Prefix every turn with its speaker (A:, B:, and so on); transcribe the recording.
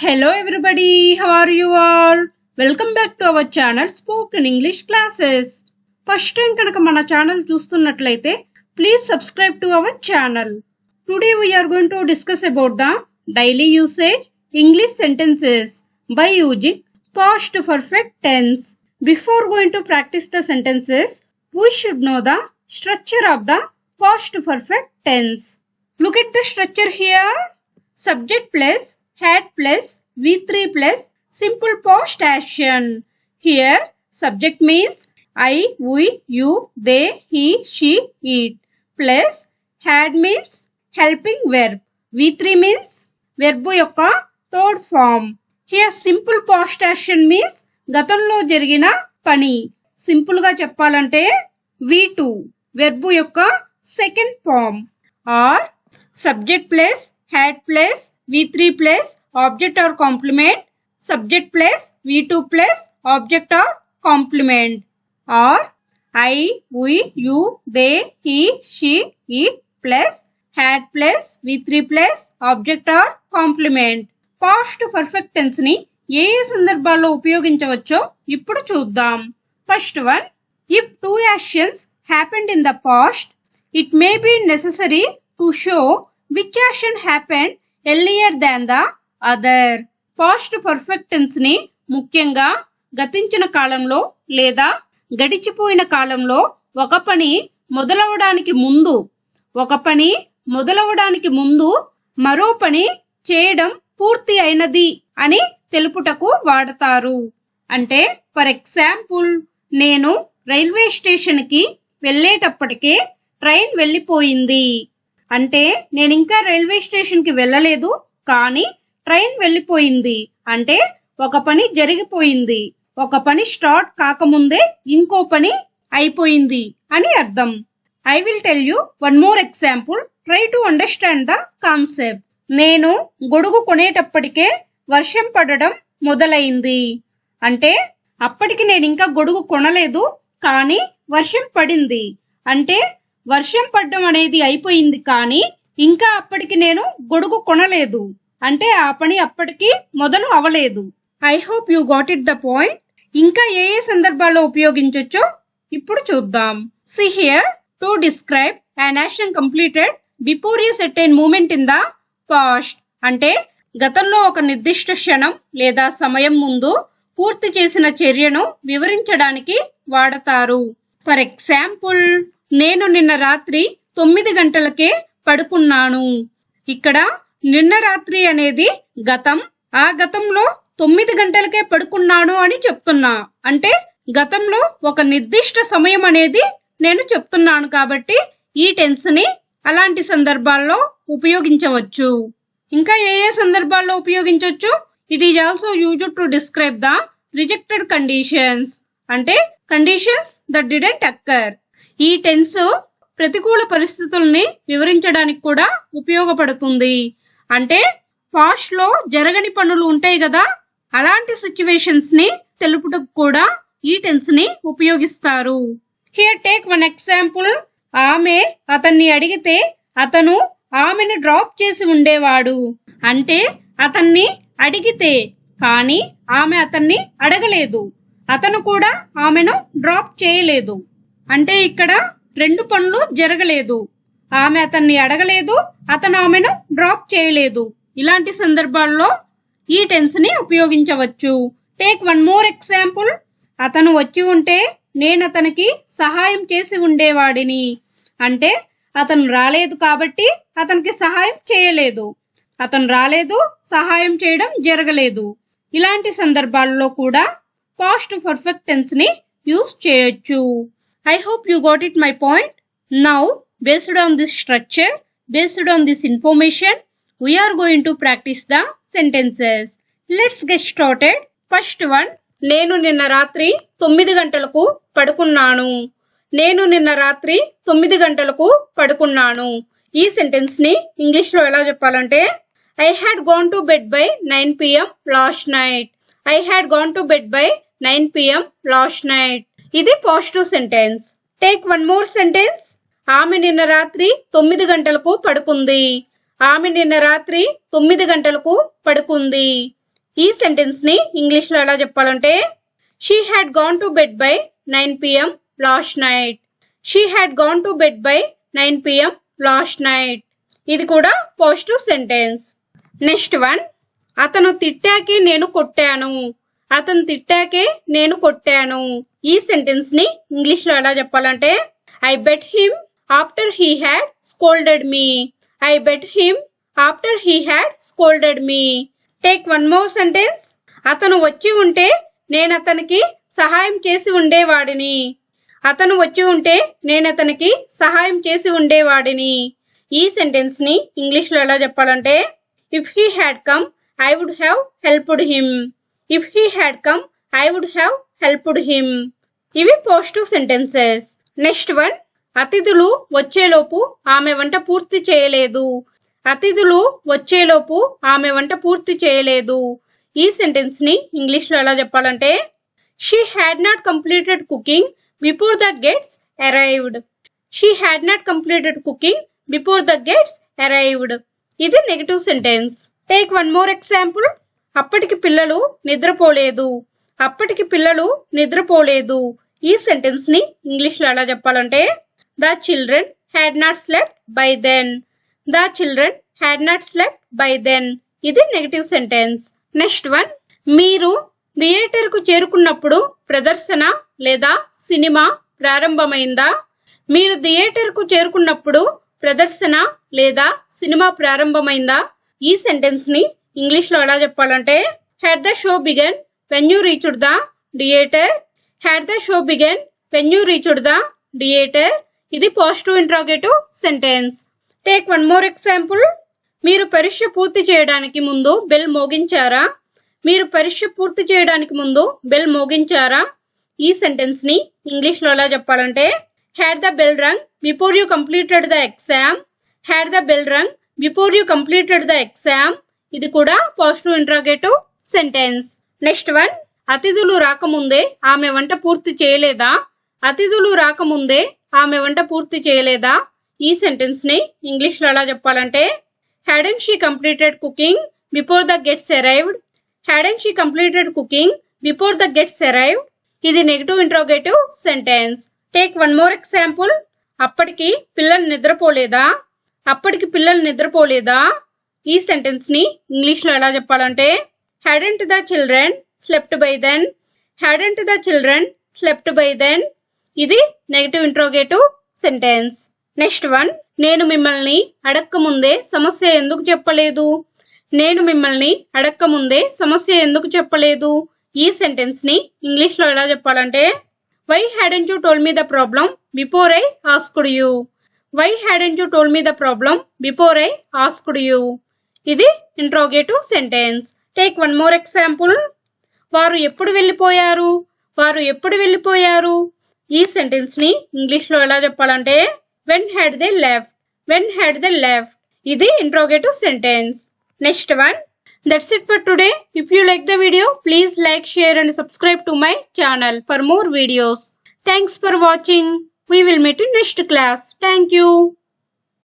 A: Hello everybody, how are you all? Welcome back to our channel Spoken English Classes. First time kanaka mana channel చూస్తున్నట్లయితే please subscribe to our channel. Today we are going to discuss about the daily usage English sentences by using past perfect tense. Before going to practice the sentences, we should know the structure of the past perfect tense. Look at the structure here. Subject plus had plus V3 plus simple past action. Here subject means I, we, you, they, he, she, it. Plus had means helping verb. V3 means verb yokka third form. Here simple past action means gatanlo jarigina pani. Simple ga cheppalante V2 verb yokka second form. Or subject plus had plus V3 plus object or complement, subject plus V2 plus object or complement. Or I, we, you, they, he, she, it plus had plus V3 plus object or complement. Past perfect tense ni ఏ సందర్భాల్లో ఉపయోగించవచ్చో ఇప్పుడు చూద్దాం. First one, if two actions happened in the past, it may be necessary to show which action happened earlier than the other. Past perfect tense ని ముఖ్యంగా గతించిన కాలంలో లేదా గడిచిపోయిన కాలంలో ఒక పని మొదలవడానికి ముందు మరో పని చేయడం పూర్తి అయినది అని తెలుపుటకు వాడతారు. అంటే ఫర్ ఎగ్జాంపుల్, నేను రైల్వే స్టేషన్ కి వెళ్ళేటప్పటికే ట్రైన్ వెళ్ళిపోయింది. అంటే నేను ఇంకా రైల్వే స్టేషన్ కి వెళ్ళలేదు, కానీ ట్రైన్ వెళ్ళిపోయింది. అంటే ఒక పని జరిగిపోయింది. ఒక పని స్టార్ట్ కాకముందే ఇంకో పని అయిపోయింది అని అర్థం. I will tell you one more example. Try to understand the concept. నేను గొడుగు కొనేటప్పటికే వర్షం పడడం మొదలైంది. అంటే అప్పటికి నేను ఇంకా గొడుగు కొనలేదు, కానీ వర్షం పడింది. అంటే వర్షం పడ్డం అనేది అయిపోయింది, కానీ ఇంకా అప్పటికి నేను గొడుగు కొనలేదు. అంటే ఆ పని అప్పటికి మొదలు అవలేదు. I hope you got it the point. ఇంకా ఏ సందర్భాల్లో ఉపయోగించొచ్చో ఇప్పుడు చూద్దాం. See here, to describe an action completed before a certain moment in the past. అంటే గతంలో ఒక నిర్దిష్ట క్షణం లేదా సమయం ముందు పూర్తి చేసిన చర్యను వివరించడానికి వాడతారు. ఫర్ ఎగ్జాంపుల్, నేను నిన్న రాత్రి 9 గంటలకే పడుకున్నాను. ఇక్కడ నిన్న రాత్రి అనేది గతం. ఆ గతంలో 9 గంటలకే పడుకున్నాను అని చెప్తున్నా. అంటే గతంలో ఒక నిర్దిష్ట సమయం అనేది నేను చెప్తున్నాను, కాబట్టి ఈ టెన్స్ ని అలాంటి సందర్భాల్లో ఉపయోగించవచ్చు. ఇంకా ఏ సందర్భాల్లో ఉపయోగించవచ్చు? It is also used to describe the rejected conditions. అంటే కండిషన్స్ దట్ డిడెంట్ అక్కర్. ఈ టెన్స్ ప్రతికూల పరిస్థితుల్ని వివరించడానికి కూడా ఉపయోగపడుతుంది. అంటే పాస్ట్ లో జరగని పనులు ఉంటాయి కదా, అలాంటి సిచ్యువేషన్స్ ని తెలుపుటకు కూడా ఈ టెన్స్ ని ఉపయోగిస్తారు. Here take one example. ఆమె అతన్ని అడిగితే అతను ఆమెను డ్రాప్ చేసి ఉండేవాడు. అంటే అతన్ని అడిగితే, కానీ ఆమె అతన్ని అడగలేదు. అతను కూడా ఆమెను డ్రాప్ చేయలేదు. అంటే ఇక్కడ రెండు పనులు జరగలేదు. ఆమె అతన్ని అడగలేదు, అతను ఆమెను డ్రాప్ చేయలేదు. ఇలాంటి సందర్భాల్లో ఈ టెన్స్ ని ఉపయోగించవచ్చు. Take one more example. అతను వచ్చి ఉంటే నేను అతనికి సహాయం చేసి ఉండేవాడిని. అంటే అతను రాలేదు కాబట్టి అతనికి సహాయం చేయలేదు. అతను రాలేదు, సహాయం చేయడం జరగలేదు. ఇలాంటి సందర్భాల్లో కూడా పాస్ట్ పర్ఫెక్ట్ టెన్స్ ని యూస్ చేయొచ్చు. I hope you got it my point. Now, based on this structure, based on this information, we are going to practice the sentences. Let's get started. First one, నేను నిన్న రాత్రి 9 గంటలకు పడుకున్నాను. నేను నిన్న రాత్రి 9 గంటలకు పడుకున్నాను. ఈ సెంటెన్స్ ని ఇంగ్లీష్ లో ఎలా చెప్పాలంటే I had gone to bed by 9 p.m. last night. I had gone to bed by 9 p.m. last night. ఇది positive sentence. Take one more sentence. ఆమె నిన్న రాత్రి 9 గంటలకు పడుకుంది. ఆమె నిన్న రాత్రి 9 గంటలకు పడుకుంది. ఈ సెంటెన్స్ ని ఇంగ్లీష్ లో ఎలా చెప్పాలంటే she had gone to bed by 9 PM last night. She had gone to bed by 9 PM last night. ఇది కూడా పాజిటివ్ సెంటెన్స్. నెక్స్ట్ వన్, అతను తిట్టాకే నేను కొట్టాను. అతను తిట్టాకే నేను కొట్టాను. ఈ సెంటెన్స్ ని ఇంగ్లీష్ లో ఎలా చెప్పాలంటే I bet him after he had scolded me. I bet him after he had scolded me. Take one more sentence. అతను వచ్చి ఉంటే నేను అతనికి సహాయం చేసి ఉండేవాడిని. అతను వచ్చి ఉంటే నేను అతనికి సహాయం చేసి ఉండేవాడిని. ఈ సెంటెన్స్ ని ఇంగ్లీష్ లో ఎలా చెప్పాలంటే if he had come I would have helped him. If he had come I would have helped him. ఇవి పాజిటివ్ సెంటెన్సెస్. నెక్స్ట్ వన్, అతిథులు వచ్చేలోపు ఆమె వంట పూర్తి చేయలేదు. అతిథులు వచ్చేలోపు ఆమె వంట పూర్తి చేయలేదు. ఈ సెంటెన్స్ ని ఇంగ్లీష్ లో ఎలా చెప్పాలంటే she had not completed cooking before the guests arrived. She had not completed cooking before the guests arrived. ఇది negative sentence. Take one more example. అప్పటికి పిల్లలు నిద్రపోలేదు. అప్పటికి పిల్లలు నిద్రపోలేదు. ఈ సెంటెన్స్ ని ఇంగ్లీష్ లో ఎలా చెప్పాలంటే the children had not slept by then. The children had not slept by then. ఇది నెగటివ్ సెంటెన్స్. నెక్స్ట్ వన్, మీరు థియేటర్ కు చేరుకున్నప్పుడు ప్రదర్శన లేదా సినిమా ప్రారంభమైందా. మీరు థియేటర్ కు చేరుకున్నప్పుడు ప్రదర్శన లేదా సినిమా ప్రారంభమైందా. ఈ సెంటెన్స్ ని ఇంగ్లీష్ లో ఎలా చెప్పాలంటే had the show began when you reached the theatre. Had the show began when you reached the theatre. ఇది positive interrogative sentence. Take one more example. మీరు పరీక్ష పూర్తి చేయడానికి ముందు బెల్ మోగించారా. మీరు పరీక్ష పూర్తి చేయడానికి ముందు బెల్ మోగించారా. ఈ సెంటెన్స్ ని ఇంగ్లీష్ లో ఎలా చెప్పాలంటే had the bell rung before you completed the exam. Had the bell rung before you completed the exam. ఇది కూడా positive interrogative sentence. Next one, అతిథులు రాకముందే ఆమె వంట పూర్తి చేయలేదా. అతిథులు రాకముందే ఆమె వంట పూర్తి చేయలేదా. ఈ సెంటెన్స్ ని ఇంగ్లీష్ లో ఎలా చెప్పాలంటే hadn't she completed cooking before the guests arrived. Hadn't she completed cooking before the guests arrived. ఇది negative interrogative sentence. Take one more example. అప్పటికి పిల్లలు నిద్రపోలేదా. అప్పటికి పిల్లలు నిద్రపోలేదా. ఈ సెంటెన్స్ ని ఇంగ్లీష్ లో ఎలా చెప్పాలంటే hadn't the children slept by then. Hadn't the children slept by then. ఇది negative interrogative sentence. Next one, నేను మిమ్మల్ని అడక్క ముందే సమస్య ఎందుకు చెప్పలేదు. నేను మిమ్మల్ని అడక్క ముందే సమస్య ఎందుకు చెప్పలేదు. ఈ సెంటెన్స్ ని ఇంగ్లీష్ లో ఎలా చెప్పాలంటే why hadn't you told me the problem before I asked you. Why hadn't you told me the problem before I asked you. ఇది interrogative sentence. Take one more example. వారు ఎప్పుడు వెళ్ళిపోయారు. వారు ఎప్పుడు వెళ్ళిపోయారు. ఈ సెంటెన్స్ ని ఇంగ్లీష్ లో ఎలా చెప్పాలంటే when had they left. When had they left. ఇది interrogative sentence. Next one, that's it for today. If you like the video, please like, share and subscribe to my channel for more videos. Thanks for watching. We will meet in next class. Thank you.